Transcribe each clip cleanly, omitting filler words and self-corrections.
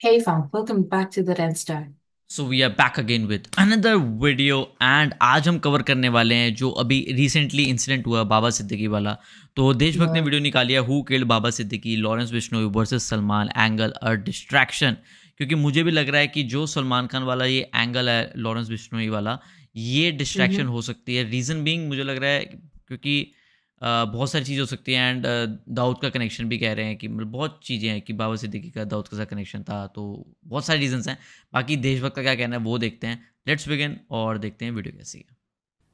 Hey fam, welcome back to the Red Star. So we are back again with another video and आज हम cover करने वाले हैं जो अभी रिसेंटली इंसिडेंट हुआ बाबा सिद्दीकी वाला। तो देशभक्त ने Yeah. वीडियो निकाली है who killed Baba Siddiqui, Lawrence Bishnoi versus Salman, angle और डिस्ट्रैक्शन। क्योंकि मुझे भी लग रहा है कि जो सलमान खान वाला ये एंगल है लॉरेंस बिश्नोई वाला, ये डिस्ट्रैक्शन Mm-hmm. हो सकती है। रीज़न बीइंग मुझे लग रहा है क्योंकि बहुत सारी चीज़ें हो सकती हैं एंड दाऊद का कनेक्शन भी कह रहे हैं कि मतलब बहुत चीज़ें हैं कि बाबा सिद्दीकी का दाऊद के साथ कनेक्शन था। तो बहुत सारे रीजंस हैं। बाकी देशभक्त का क्या कहना है वो देखते हैं। लेट्स बिगिन और देखते हैं वीडियो कैसी है।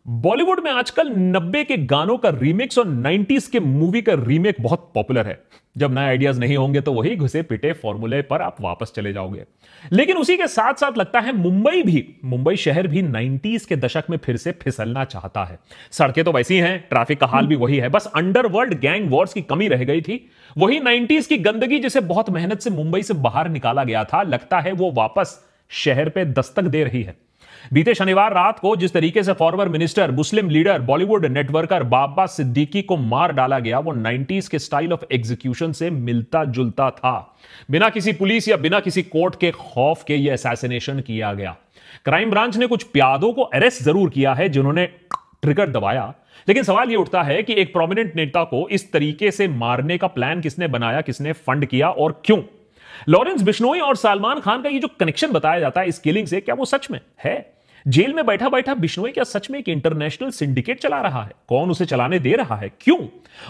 बॉलीवुड में आजकल 90 के गानों का रीमिक्स और 90s के मूवी का रीमेक बहुत पॉपुलर है। जब नए आइडियाज नहीं होंगे तो वही घुसे पिटे फॉर्मूले पर आप वापस चले जाओगे। लेकिन उसी के साथ साथ लगता है मुंबई शहर भी 90s के दशक में फिर से फिसलना चाहता है। सड़कें तो वैसी हैं, ट्रैफिक का हाल भी वही है, बस अंडरवर्ल्ड गैंग वॉर्स की कमी रह गई थी। वही 90s की गंदगी जिसे बहुत मेहनत से मुंबई से बाहर निकाला गया था, लगता है वो वापस शहर पे दस्तक दे रही है। बीते शनिवार रात को जिस तरीके से फॉरवर्ड मिनिस्टर, मुस्लिम लीडर, बॉलीवुड नेटवर्कर बाबा सिद्दीकी को मार डाला गया, वो 90s के स्टाइल ऑफ एग्जीक्यूशन से मिलता जुलता था। बिना किसी पुलिस या बिना किसी कोर्ट के खौफ के यह असैसिनेशन किया गया। क्राइम ब्रांच ने कुछ प्यादों को अरेस्ट जरूर किया है जिन्होंने ट्रिगर दबाया, लेकिन सवाल यह उठता है कि एक प्रोमिनेंट नेता को इस तरीके से मारने का प्लान किसने बनाया, किसने फंड किया और क्यों? लॉरेंस बिश्नोई और सलमान खान का ये जो कनेक्शन बताया जाता है इस किलिंग से, क्या वो सच में है? जेल में बैठा बैठा बिश्नोई क्या सच में एक इंटरनेशनल सिंडिकेट चला रहा है? कौन उसे चलाने दे रहा है, क्यों?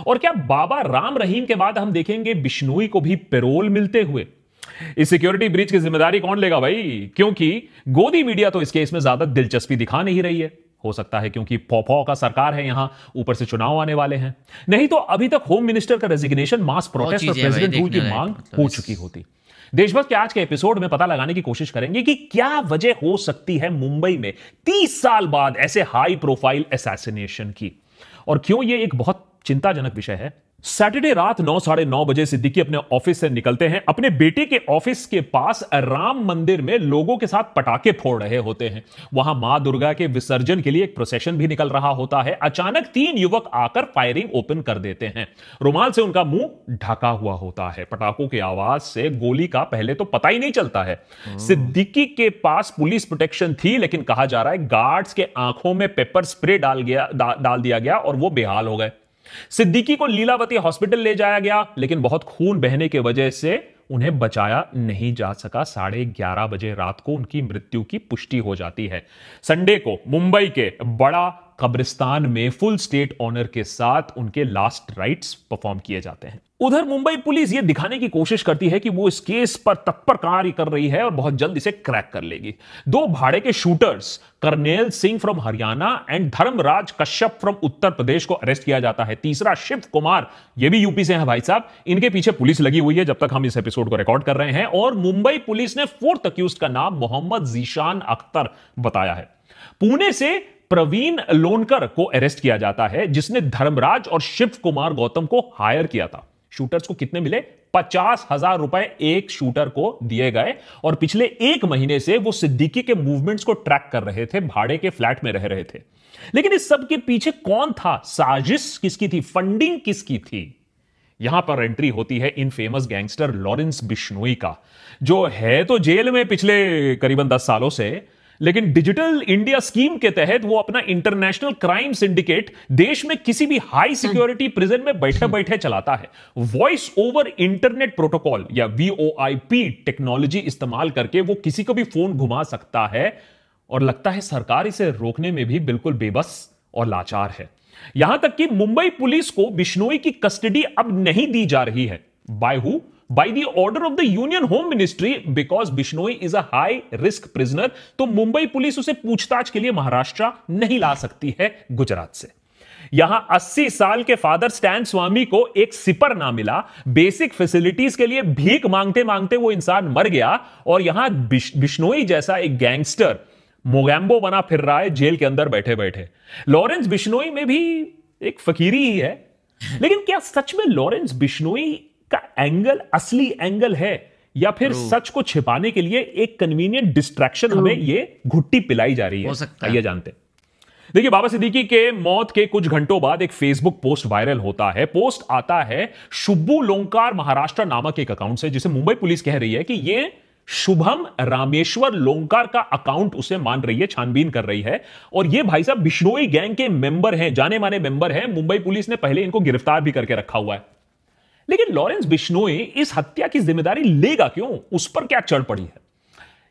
और क्या बाबा राम रहीम के बाद हम देखेंगे बिश्नोई को भी पैरोल मिलते हुए? इस सिक्योरिटी ब्रीच की जिम्मेदारी कौन लेगा भाई? क्योंकि गोदी मीडिया तो इस केस में ज्यादा दिलचस्पी दिखा नहीं रही है। हो सकता है क्योंकि पौ का सरकार है यहां, ऊपर से चुनाव आने वाले हैं। नहीं तो अभी तक होम मिनिस्टर का रेजिग्नेशन, मास बहुत प्रोटेस्ट और चीज़ें हैं भाई प्रेसिडेंट रूल की देखने लायक, मांग मतलब हो इस चुकी होती। देशभक्त के आज के एपिसोड में पता लगाने की कोशिश करेंगे कि क्या वजह हो सकती है मुंबई में 30 साल बाद ऐसे हाई प्रोफाइल असैसिनेशन की, और क्यों यह एक बहुत चिंताजनक विषय है। सैटरडे रात 9, साढ़े 9 बजे सिद्दीकी अपने ऑफिस से निकलते हैं। अपने बेटे के ऑफिस के पास राम मंदिर में लोगों के साथ पटाखे फोड़ रहे होते हैं। वहां मां दुर्गा के विसर्जन के लिए एक प्रोसेशन भी निकल रहा होता है। अचानक 3 युवक आकर फायरिंग ओपन कर देते हैं। रुमाल से उनका मुंह ढका हुआ होता है। पटाखों की आवाज से गोली का पहले तो पता ही नहीं चलता है। सिद्दीकी के पास पुलिस प्रोटेक्शन थी, लेकिन कहा जा रहा है गार्ड्स के आंखों में पेपर स्प्रे डाल दिया गया और वो बेहाल हो गए। सिद्दीकी को लीलावती हॉस्पिटल ले जाया गया, लेकिन बहुत खून बहने की वजह से उन्हें बचाया नहीं जा सका। 11:30 बजे रात को उनकी मृत्यु की पुष्टि हो जाती है। संडे को मुंबई के बड़ा कब्रिस्तान में फुल स्टेट ऑनर के साथ उनके लास्ट राइट्स परफॉर्म किए जाते हैं। उधर मुंबई पुलिस यह दिखाने की कोशिश करती है कि वो इस केस पर तत्पर कार्य कर रही है और बहुत जल्द इसे क्रैक कर लेगी। 2 भाड़े के shooters, Karnail Singh from Haryana and Dharmraj Kashyap from Uttar Pradesh को अरेस्ट किया जाता है। तीसरा शिव कुमार, ये भी यूपी से है भाई साहब। इनके पीछे पुलिस लगी हुई है जब तक हम इस एपिसोड को रिकॉर्ड कर रहे हैं। और मुंबई पुलिस ने 4th अक्यूज्ड का नाम मोहम्मद जीशान अख्तर बताया है। पुणे से प्रवीण लोनकर को अरेस्ट किया जाता है, जिसने धर्मराज और शिव कुमार गौतम को हायर किया था। शूटर्स को कितने मिले? 50,000 रुपए एक शूटर को दिए गए और पिछले 1 महीने से वो सिद्दीकी के मूवमेंट्स को ट्रैक कर रहे थे, भाड़े के फ्लैट में रह रहे थे। लेकिन इस सब के पीछे कौन था? साजिश किसकी थी? फंडिंग किसकी थी? यहां पर एंट्री होती है इन फेमस गैंगस्टर लॉरेंस बिश्नोई का, जो है तो जेल में पिछले करीबन 10 सालों से, लेकिन डिजिटल इंडिया स्कीम के तहत वो अपना इंटरनेशनल क्राइम सिंडिकेट देश में किसी भी हाई सिक्योरिटी प्रिजन में बैठे बैठे चलाता है। वॉइस ओवर इंटरनेट प्रोटोकॉल या VoIP टेक्नोलॉजी इस्तेमाल करके वो किसी को भी फोन घुमा सकता है, और लगता है सरकार इसे रोकने में भी बिल्कुल बेबस और लाचार है। यहां तक कि मुंबई पुलिस को बिश्नोई की कस्टडी अब नहीं दी जा रही है। By who? By the order of the union home ministry, because Bishnoi is a high risk prisoner. तो मुंबई पुलिस उसे पूछताछ के लिए महाराष्ट्र नहीं ला सकती है गुजरात से। यहां 80 साल के फादर स्टैन स्वामी को एक सिपर ना मिला। बेसिक फैसिलिटीज के लिए भीख मांगते मांगते वो इंसान मर गया, और यहां बिश्नोई जैसा एक गैंगस्टर मोगैम्बो बना फिर रहा है जेल के अंदर बैठे बैठे। लॉरेंस बिश्नोई में भी एक फकीरी ही है। लेकिन क्या सच में लॉरेंस बिश्नोई का एंगल असली एंगल है, या फिर सच को छिपाने के लिए एक कन्वीनियंट डिस्ट्रैक्शन हमें ये घुट्टी पिलाई जा रही है? हो सकता है। आइए जानते हैं। देखिए, बाबा सिद्दीकी के मौत के कुछ घंटों बाद एक फेसबुक पोस्ट वायरल होता है। पोस्ट आता है शुब्बू लोंकार महाराष्ट्र नामक एक अकाउंट से, जिसे मुंबई पुलिस कह रही है कि ये शुभम रामेश्वर लोंकार का अकाउंट उसे मान रही है, छानबीन कर रही है। और ये भाई साहब बिश्नोई गैंग के मेंबर हैं, जाने माने मेंबर हैं। मुंबई पुलिस ने पहले इनको गिरफ्तार भी करके रखा हुआ है। लेकिन लॉरेंस बिश्नोई इस हत्या की जिम्मेदारी लेगा क्यों? उस पर क्या चढ़ पड़ी है?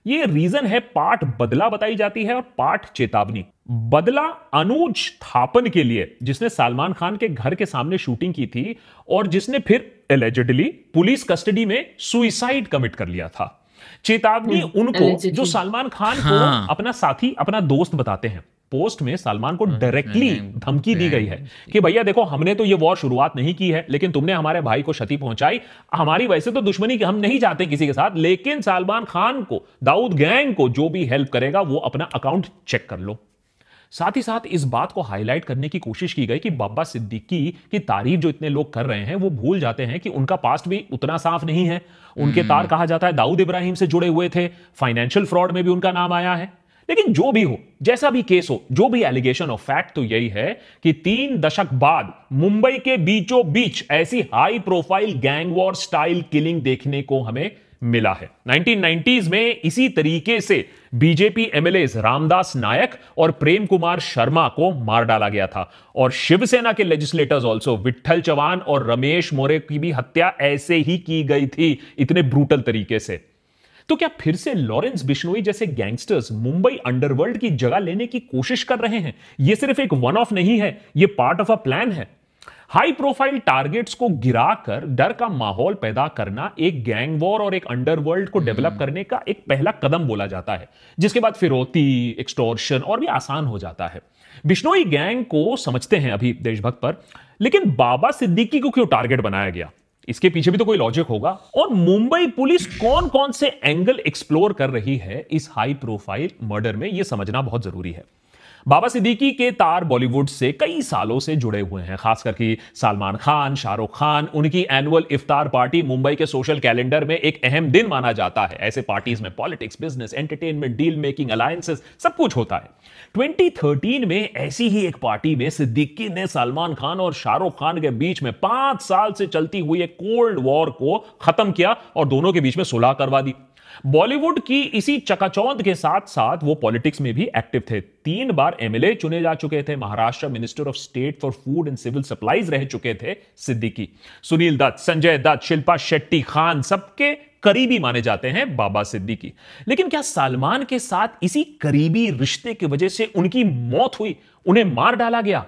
ये रीजन है, पार्ट बदला बताई जाती है और पार्ट चेतावनी। बदला अनुज थापन के लिए, जिसने सलमान खान के घर के सामने शूटिंग की थी और जिसने फिर एलिजिडली पुलिस कस्टडी में सुइसाइड कमिट कर लिया था। चेतावनी उनको जो सलमान खान को अपना साथी, अपना दोस्त बताते हैं। पोस्ट में सलमान को डायरेक्टली धमकी दी गई है कि भैया देखो, हमने तो ये वॉर शुरुआत नहीं की है, लेकिन तुमने हमारे भाई को क्षति पहुंचाई। हमारी वैसे तो दुश्मनी हम नहीं चाहते किसी के साथ, लेकिन सलमान खान को, दाऊद गैंग को जो भी हेल्प करेगा वो अपना अकाउंट चेक कर लो। साथ ही साथ इस बात को हाईलाइट करने की कोशिश की गई कि बाबा सिद्दीकी की तारीफ जो इतने लोग कर रहे हैं, वो भूल जाते हैं कि उनका पास्ट भी उतना साफ नहीं है। उनके तार, कहा जाता है, दाऊद इब्राहिम से जुड़े हुए थे, फाइनेंशियल फ्रॉड में भी उनका नाम आया है। लेकिन जो भी हो, जैसा भी केस हो, जो भी एलिगेशन ऑफ फैक्ट, तो यही है कि 3 दशक बाद मुंबई के बीचों बीच ऐसी high profile gang war style killing देखने को हमें मिला है। 1990s में इसी तरीके से बीजेपी एमएलएज रामदास नायक और प्रेम कुमार शर्मा को मार डाला गया था। और शिवसेना के लेजिस्लेटर्स ऑल्सो, विट्ठल चव्हाण और रमेश मोरे की भी हत्या ऐसे ही की गई थी, इतने ब्रूटल तरीके से। तो क्या फिर से लॉरेंस बिश्नोई जैसे गैंगस्टर्स मुंबई अंडरवर्ल्ड की जगह लेने की कोशिश कर रहे हैं? यह सिर्फ एक वन ऑफ नहीं है, यह पार्ट ऑफ अ प्लान है। हाई प्रोफाइल टारगेट्स को गिराकर डर का माहौल पैदा करना एक गैंग वॉर और एक अंडरवर्ल्ड को डेवलप करने का एक पहला कदम बोला जाता है, जिसके बाद फिरौती, एक्सटॉर्शन और भी आसान हो जाता है। बिश्नोई गैंग को समझते हैं अभी देशभक्त पर, लेकिन बाबा सिद्दीकी को क्यों टारगेट बनाया गया? इसके पीछे भी तो कोई लॉजिक होगा। और मुंबई पुलिस कौन कौन से एंगल एक्सप्लोर कर रही है इस हाई प्रोफाइल मर्डर में, यह समझना बहुत जरूरी है। बाबा सिद्दीकी के तार बॉलीवुड से कई सालों से जुड़े हुए हैं, खास करके सलमान खान, शाहरुख खान। उनकी एनुअल इफ्तार पार्टी मुंबई के सोशल कैलेंडर में एक अहम दिन माना जाता है। ऐसे पार्टीज में politics, business, entertainment, deal making, alliances, सब कुछ होता है। 2013 में ऐसी ही एक पार्टी में सिद्दीकी ने सलमान खान और शाहरुख खान के बीच में 5 साल से चलती हुई एक कोल्ड वॉर को खत्म किया और दोनों के बीच में सुलह करवा दी। बॉलीवुड की इसी चकाचौंध के साथ साथ वो पॉलिटिक्स में भी एक्टिव थे। 3 बार एमएलए चुने जा चुके थे। Maharashtra minister of state for food and civil supplies रह चुके थे सिद्दीकी। सुनील दत्त, संजय दत्त, शिल्पा शेट्टी, खान, सबके करीबी माने जाते हैं बाबा सिद्दीकी। लेकिन क्या सलमान के साथ इसी करीबी रिश्ते की वजह से उनकी मौत हुई, उन्हें मार डाला गया?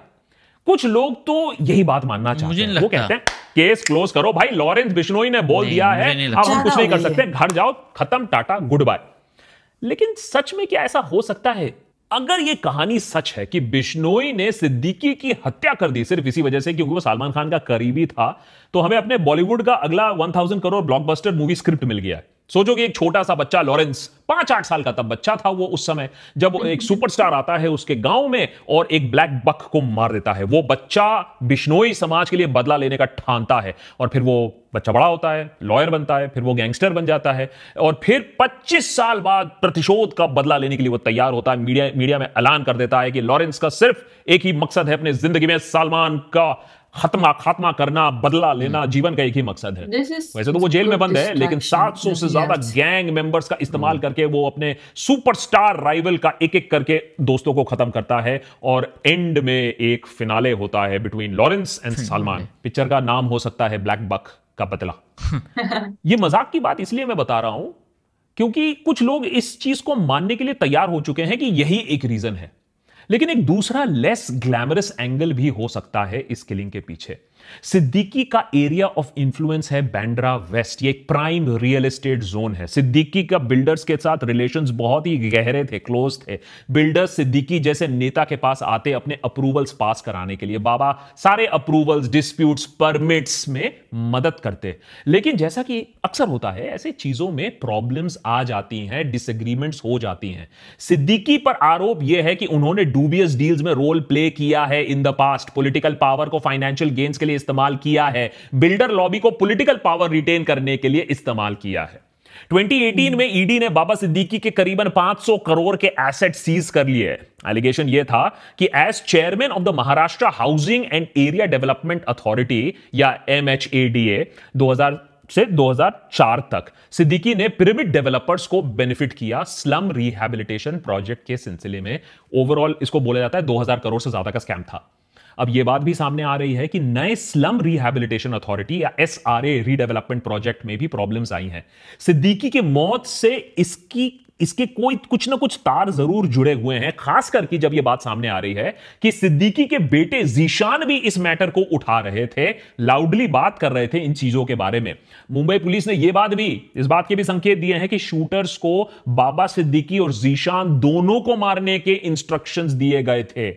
कुछ लोग तो यही बात मानना चाहते हैं। वो कहते हैं केस क्लोज करो भाई, लॉरेंस बिश्नोई ने बोल दिया है, अब हम कुछ नहीं कर सकते, घर जाओ, खत्म, टाटा, गुड बाय। लेकिन सच में क्या ऐसा हो सकता है? अगर यह कहानी सच है कि बिश्नोई ने सिद्दीकी की हत्या कर दी सिर्फ इसी वजह से क्योंकि वो सलमान खान का करीबी था, तो हमें अपने बॉलीवुड का अगला 1000 करोड़ ब्लॉकबस्टर मूवी स्क्रिप्ट मिल गया है। सोचो कि एक छोटा सा बच्चा लॉरेंस, 5-8 साल का तब बच्चा था वो उस समय, जब एक सुपरस्टार आता है उसके गांव में और एक ब्लैक बक को मार देता है। वो बच्चा बिश्नोई समाज के लिए बदला लेने का ठानता है और फिर वो बच्चा बड़ा होता है, लॉयर बनता है, फिर वो गैंगस्टर बन जाता है और फिर 25 साल बाद प्रतिशोध का बदला लेने के लिए वो तैयार होता है। मीडिया में ऐलान कर देता है कि लॉरेंस का सिर्फ एक ही मकसद है अपनी जिंदगी में, सलमान का खात्मा करना, बदला लेना, जीवन का एक ही मकसद है। वैसे तो वो जेल में बंद है, लेकिन 700 से ज्यादा गैंग मेंबर्स का इस्तेमाल करके वो अपने सुपरस्टार राइवल का एक एक करके दोस्तों को खत्म करता है और एंड में एक फिनाले होता है between Lawrence and Salman. Picture का नाम हो सकता है ब्लैक बक का बदला। ये मजाक की बात इसलिए मैं बता रहा हूं क्योंकि कुछ लोग इस चीज को मानने के लिए तैयार हो चुके हैं कि यही एक रीजन है। लेकिन एक दूसरा लेस ग्लैमरस एंगल भी हो सकता है इस किलिंग के पीछे। सिद्दीकी का एरिया ऑफ इंफ्लुएंस है बांद्रा वेस्ट। ये एक प्राइम रियल एस्टेट जोन है। सिद्दीकी का बिल्डर्स के साथ रिलेशंस बहुत ही गहरे थे, क्लोज थे। बिल्डर्स सिद्दीकी जैसे नेता के पास आते अपने अप्रूवल्स पास कराने के लिए। बाबा सारे अप्रूवल्स, डिस्प्यूट्स, परमिट्स में मदद करते। लेकिन जैसा कि अक्सर होता है, ऐसे चीजों में प्रॉब्लम्स आ जाती हैं, डिसएग्रीमेंट्स हो जाती हैं। सिद्दीकी पर आरोप यह है कि उन्होंने डूबियस डील्स में रोल प्ले किया है in the past. Political power को फाइनेंशियल गेन्स के लिए इस्तेमाल किया है। बिल्डर लॉबी को पॉलिटिकल पावर रिटेन करने के लिए इस्तेमाल किया है। 2018 में ईडी ने बाबा सिद्दीकी के करीबन 500 करोड़ के एसेट सीज कर लिए। एलिगेशन यह था कि as chairman of the Maharashtra housing and area development authority या MHADA से 2004 तक सिद्दीकी ने पिरामिड डेवलपर्स को बेनिफिट किया स्लम रिहैबिलिटेशन प्रोजेक्ट के सिलसिले में। ओवरऑल इसको बोला जाता है 2000 करोड़ से ज्यादा का स्कैम था। अब यह बात भी सामने आ रही है कि नए स्लम रिहैबिलिटेशन अथॉरिटी या एसआरए रीडेवलपमेंट प्रोजेक्ट में भी प्रॉब्लम्स आई हैं। सिद्दीकी की मौत से इसके कोई कुछ ना कुछ तार जरूर जुड़े हुए हैं, खास करके जब यह बात सामने आ रही है कि सिद्दीकी के बेटे जीशान भी इस मैटर को उठा रहे थे, लाउडली बात कर रहे थे इन चीजों के बारे में। मुंबई पुलिस ने इस बात के भी संकेत दिए हैं कि शूटर्स को बाबा सिद्दीकी और जीशान दोनों को मारने के इंस्ट्रक्शंस दिए गए थे।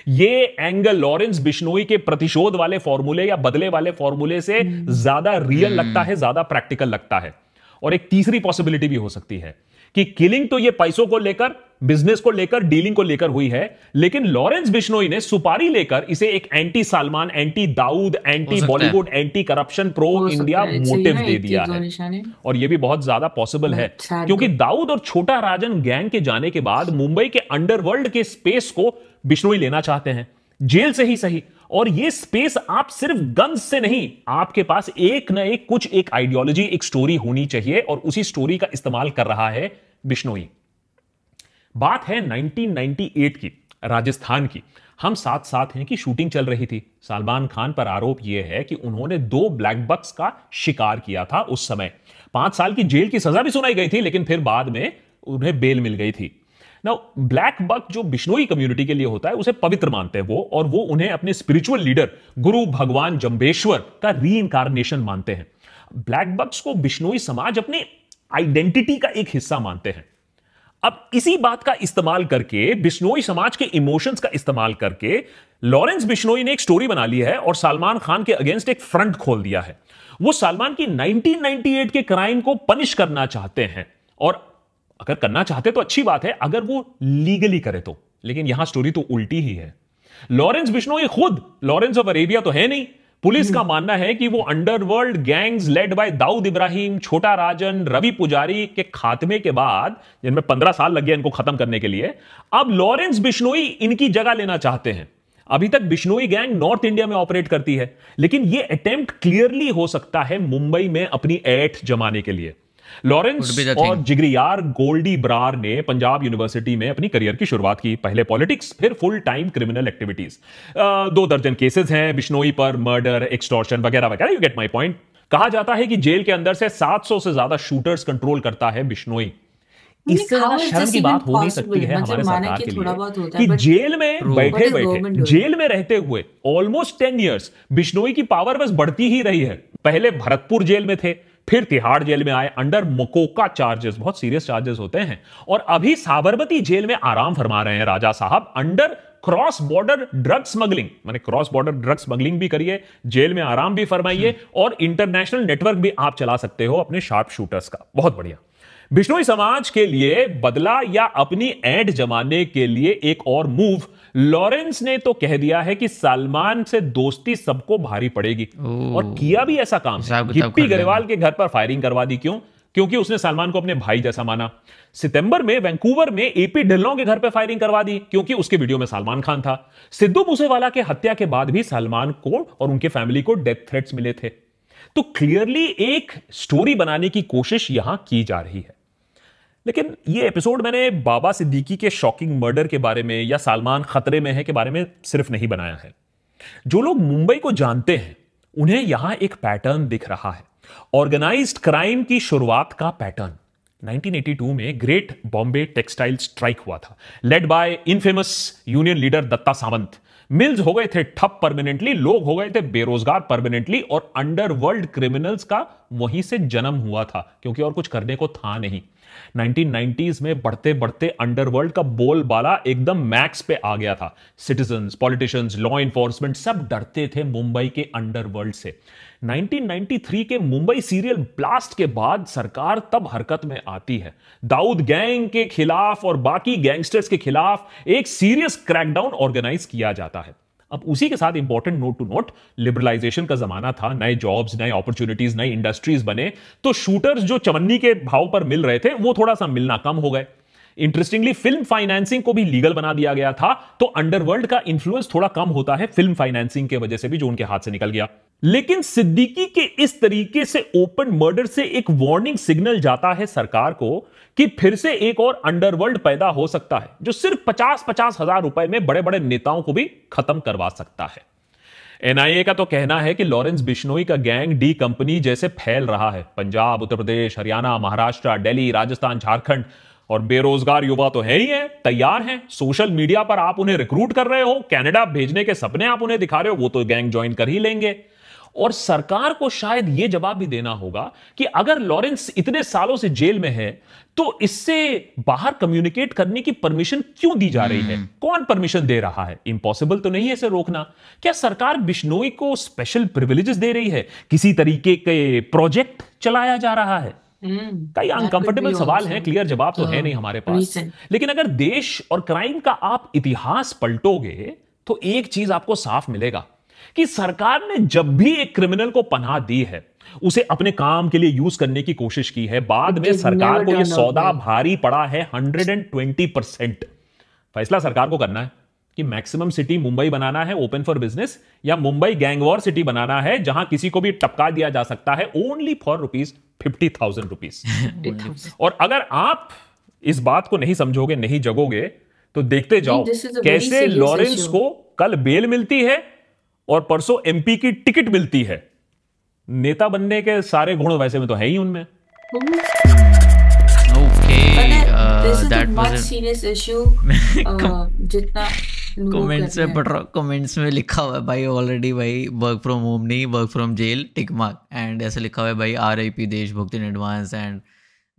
ये एंगल लॉरेंस बिश्नोई के प्रतिशोध वाले फॉर्मूले या बदले वाले फॉर्मूले से ज्यादा रियल लगता है, ज्यादा प्रैक्टिकल लगता है। और एक तीसरी पॉसिबिलिटी भी हो सकती है कि किलिंग तो ये पैसों को लेकर, बिजनेस को लेकर, डीलिंग को लेकर हुई है, लेकिन लॉरेंस बिश्नोई ने सुपारी लेकर इसे एक anti Salman, anti Dawood, anti Bollywood, anti corruption, pro India motive दे दिया है। और यह भी बहुत ज्यादा पॉसिबल है क्योंकि दाऊद और छोटा राजन गैंग के जाने के बाद मुंबई के अंडरवर्ल्ड के स्पेस को बिश्नोई लेना चाहते हैं, जेल से ही सही। और ये स्पेस आप सिर्फ गन्स से नहीं, आपके पास एक न एक कुछ एक आइडियोलॉजी, एक स्टोरी होनी चाहिए, और उसी स्टोरी का इस्तेमाल कर रहा है बिश्नोई। बात है 1998 की, राजस्थान की। हम साथ साथ हैं कि शूटिंग चल रही थी। सलमान खान पर आरोप यह है कि उन्होंने 2 ब्लैक बक्स का शिकार किया था। उस समय 5 साल की जेल की सजा भी सुनाई गई थी, लेकिन फिर बाद में उन्हें बेल मिल गई थी। ब्लैक बक जो बिश्नोई कम्युनिटी के लिए होता है, उसे पवित्र मानते हैं वो, और वो उन्हें अपने स्पिरिचुअल लीडर गुरु भगवान जंबेश्वर का रीइंकारनेशन मानते हैं। ब्लैक बक्स को बिश्नोई समाज अपनी आइडेंटिटी का एक हिस्सा मानते हैं। अब इसी बात का इस्तेमाल करके, बिश्नोई समाज के इमोशंस का इस्तेमाल करके, लॉरेंस बिश्नोई ने एक स्टोरी बना ली है और सलमान खान के अगेंस्ट एक फ्रंट खोल दिया है। वो सलमान की 1998 के क्राइम को पनिश करना चाहते हैं, और अगर करना चाहते तो अच्छी बात है, अगर वो लीगली करे तो। लेकिन यहां स्टोरी तो उल्टी ही है। लॉरेंस बिश्नोई खुद लॉरेंस ऑफ अरेबिया तो है नहीं। पुलिस का मानना है कि वो underworld gangs led by Dawood Ibrahim, Chhota Rajan, Ravi पुजारी के खात्मे के बाद, जिनमें 15 साल लग गया इनको खत्म करने के लिए, अब लॉरेंस बिश्नोई इनकी जगह लेना चाहते हैं। अभी तक बिश्नोई गैंग नॉर्थ इंडिया में ऑपरेट करती है, लेकिन यह अटेम्प्ट क्लियरली हो सकता है मुंबई में अपनी ऐठ जमाने के लिए। लॉरेंस और जिगरियार गोल्डी ब्रार ने पंजाब यूनिवर्सिटी में अपनी करियर की शुरुआत की। पहले पॉलिटिक्स, फिर फुल टाइम क्रिमिनल एक्टिविटीज। 2 दर्जन केसेस हैं बिश्नोई पर, मर्डर, एक्सटॉर्शन वगैरह वगैरह। You get my point. कहा जाता है कि जेल के अंदर से 700 से ज्यादा शूटर्स कंट्रोल करता है बिश्नोई। इससे ज्यादा शर्म की बात हो नहीं सकती है हमारे सरकार के लिए कि जेल में बैठे बैठे, जेल में रहते हुए ऑलमोस्ट 10 इयर्स बिश्नोई की पावर बस बढ़ती ही रही है। पहले भरतपुर जेल में थे, फिर तिहाड़ जेल में आए अंडर मकोका चार्जेस, बहुत सीरियस चार्जेस होते हैं, और अभी साबरमती जेल में आराम फरमा रहे हैं राजा साहब under cross border drug smuggling. माने क्रॉस बॉर्डर ड्रग स्मगलिंग भी करिए, जेल में आराम भी फरमाइए, और इंटरनेशनल नेटवर्क भी आप चला सकते हो अपने शार्प शूटर्स का। बहुत बढ़िया। बिश्नोई समाज के लिए बदला या अपनी ऐंठ जमाने के लिए एक और मूव, लॉरेंस ने तो कह दिया है कि सलमान से दोस्ती सबको भारी पड़ेगी, और किया भी ऐसा काम। गिप्पी गरेवाल के घर पर फायरिंग करवा दी। क्यों? क्योंकि उसने सलमान को अपने भाई जैसा माना। सितंबर में वैंकूवर में एपी ढिल्लों के घर पर फायरिंग करवा दी, क्योंकि उसके वीडियो में सलमान खान था। सिद्धू मूसेवाला के हत्या के बाद भी सलमान को और उनके फैमिली को डेथ थ्रेट्स मिले थे। तो क्लियरली एक स्टोरी बनाने की कोशिश यहां की जा रही है। लेकिन ये एपिसोड मैंने बाबा सिद्दीकी के शॉकिंग मर्डर के बारे में या सलमान खतरे में है के बारे में सिर्फ नहीं बनाया है। जो लोग मुंबई को जानते हैं उन्हें यहां एक पैटर्न दिख रहा है, ऑर्गेनाइज्ड क्राइम की शुरुआत का पैटर्न। 1982 में ग्रेट बॉम्बे टेक्सटाइल स्ट्राइक हुआ था, led by infamous union leader Datta Sawant. Mills हो गए थे ठप परमानेंटली, लोग हो गए थे बेरोजगार परमानेंटली, और अंडरवर्ल्ड क्रिमिनल्स का वहीं से जन्म हुआ था, क्योंकि और कुछ करने को था नहीं। 1990s में बढ़ते बढ़ते अंडरवर्ल्ड का बोलबाला एकदम मैक्स पे आ गया था। सिटीजन्स, पॉलिटिशियंस, लॉ एनफोर्समेंट सब डरते थे मुंबई के अंडरवर्ल्ड से। 1993 के मुंबई सीरियल ब्लास्ट के बाद सरकार तब हरकत में आती है। दाऊद गैंग के खिलाफ और बाकी गैंगस्टर्स के खिलाफ एक सीरियस क्रैकडाउन ऑर्गेनाइज किया जाता है। अब उसी के साथ important note to note, liberalisation का जमाना था, नए जॉब्स, नए अपॉर्चुनिटीज, नई इंडस्ट्रीज बने, तो शूटर्स जो चवन्नी के भाव पर मिल रहे थे वो थोड़ा सा मिलना कम हो गए। इंटरेस्टिंगली फिल्म फाइनेंसिंग को भी लीगल बना दिया गया था, तो अंडरवर्ल्ड का इन्फ्लुएंस थोड़ा कम होता है फिल्म फाइनेंसिंग के वजह से भी, जो उनके हाथ से निकल गया। लेकिन सिद्दीकी के इस तरीके से ओपन मर्डर से एक वार्निंग सिग्नल जाता है सरकार को कि फिर से एक और अंडरवर्ल्ड पैदा हो सकता है, जो सिर्फ 50-50 हजार रुपए में बड़े बड़े नेताओं को भी खत्म करवा सकता है। एनआईए का तो कहना है कि लॉरेंस बिश्नोई का गैंग डी कंपनी जैसे फैल रहा है। पंजाब, उत्तर प्रदेश, हरियाणा, महाराष्ट्र, दिल्ली, राजस्थान, झारखंड, और बेरोजगार युवा तो है ही है, तैयार हैं। सोशल मीडिया पर आप उन्हें रिक्रूट कर रहे हो, कनाडा भेजने के सपने आप उन्हें दिखा रहे हो, वो तो गैंग ज्वाइन कर ही लेंगे। और सरकार को शायद यह जवाब भी देना होगा कि अगर लॉरेंस इतने सालों से जेल में है तो इससे बाहर कम्युनिकेट करने की परमिशन क्यों दी जा रही है? कौन परमिशन दे रहा है? इम्पॉसिबल तो नहीं है इसे रोकना। क्या सरकार बिश्नोई को स्पेशल प्रिविलेजेस दे रही है? किसी तरीके के प्रोजेक्ट चलाया जा रहा है? कई अनकंफर्टेबल सवाल हैं, क्लियर जवाब तो है नहीं हमारे पास। लेकिन अगर देश और क्राइम का आप इतिहास पलटोगे तो एक चीज आपको साफ मिलेगा कि सरकार ने जब भी एक क्रिमिनल को पनाह दी है, उसे अपने काम के लिए यूज करने की कोशिश की है। बाद में सरकार को यह सौदा भारी पड़ा है 120%। फैसला सरकार को करना है कि मैक्सिमम सिटी मुंबई बनाना है ओपन फॉर बिजनेस, या मुंबई गैंगवॉर सिटी बनाना है जहां किसी को भी टपका दिया जा सकता है ओनली फॉर ₹50,000। और अगर आप इस बात को नहीं समझोगे, नहीं जगोगे, तो देखते जाओ कैसे लॉरेंस को कल बेल मिलती है और परसों एमपी की टिकट मिलती है। नेता बनने के सारे गुण वैसे में तो है ही उनमें। कमेंट्स में लिखा हुआ है भाई ऑलरेडी, भाई वर्क फ्रॉम होम नहीं, work from jail tick mark, and ऐसे लिखा हुआ है भाई RIP देशभक्त in advance and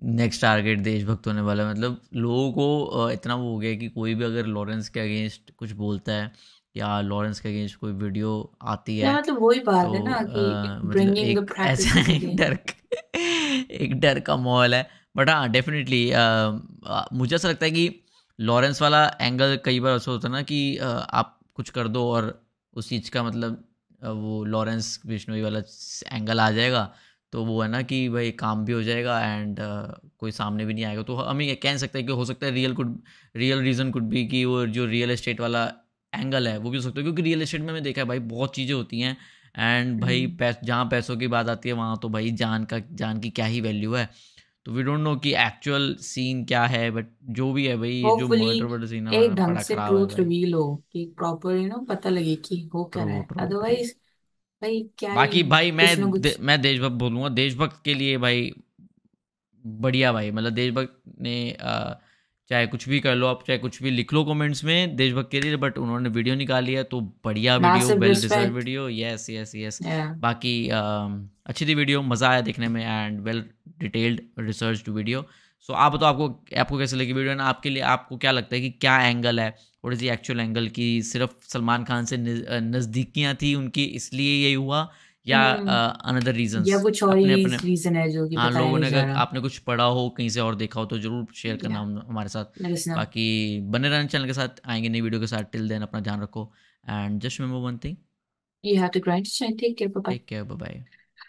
next target देशभक्त होने वाला है। मतलब लोगों को इतना वो हो गया कि कोई भी अगर लॉरेंस के अगेंस्ट कुछ बोलता है या लॉरेंस के अगेंस्ट कोई वीडियो आती है, मतलब वही बात है ना कि मतलब एक डर का माहौल है। बट हाँ डेफिनेटली मुझे ऐसा लगता है कि लॉरेंस वाला एंगल कई बार ऐसा होता है ना कि आप कुछ कर दो और उस चीज़ का मतलब वो लॉरेंस बिश्नोई वाला एंगल आ जाएगा, तो वो है ना कि भाई काम भी हो जाएगा एंड कोई सामने भी नहीं आएगा। तो हम ये कह सकते हैं कि हो सकता है रियल रीज़न कुड बी कि वो जो रियल एस्टेट वाला एंगल है वो भी हो सकता है, क्योंकि रियल एस्टेट में मैंने देखा है भाई बहुत चीज़ें होती हैं एंड भाई जहाँ पैसों की बात आती है वहाँ तो भाई जान की क्या ही वैल्यू है। तो वी डोंट नो कि एक्चुअल सीन क्या है, बट जो भी है भाई जो मर्डर सीन है एक ढंग से ट्रूथ रिवील हो कि प्रॉपर पता लगे कि हो क्या है, अदरवाइज भाई क्या बाकी भाई मैं देशभक्त बोलूँगा, देशभक्त के लिए भाई बढ़िया भाई, मतलब देशभक्त ने चाहे कुछ भी कर लो आप, चाहे कुछ भी लिख लो कमेंट्स में देशभक्त के लिए, बट उन्होंने वीडियो निकाली है तो बढ़िया video, well deserve video. Yes yes yes. बाकी अच्छी थी वीडियो, मज़ा आया देखने में and well detailed researched video. So आप बताओ आपको कैसे लगी वीडियो ना, आपके लिए आपको क्या लगता है कि क्या एंगल है, what is the actual angle, कि सिर्फ सलमान खान से नज़दीकियाँ थी उनकी इसलिए यही हुआ, या अनदर रीजंस, या कुछ और रीजन है जो कि हाँ लोगों ने, अगर आपने कुछ पढ़ा हो कहीं से और देखा हो तो जरूर शेयर करना हमारे साथ। बाकी बने रहना चैनल के साथ, आएंगे नई वीडियो के साथ। टिल देन अपना ध्यान रखो and just remember one thing, you have to grind, take care, bye bye.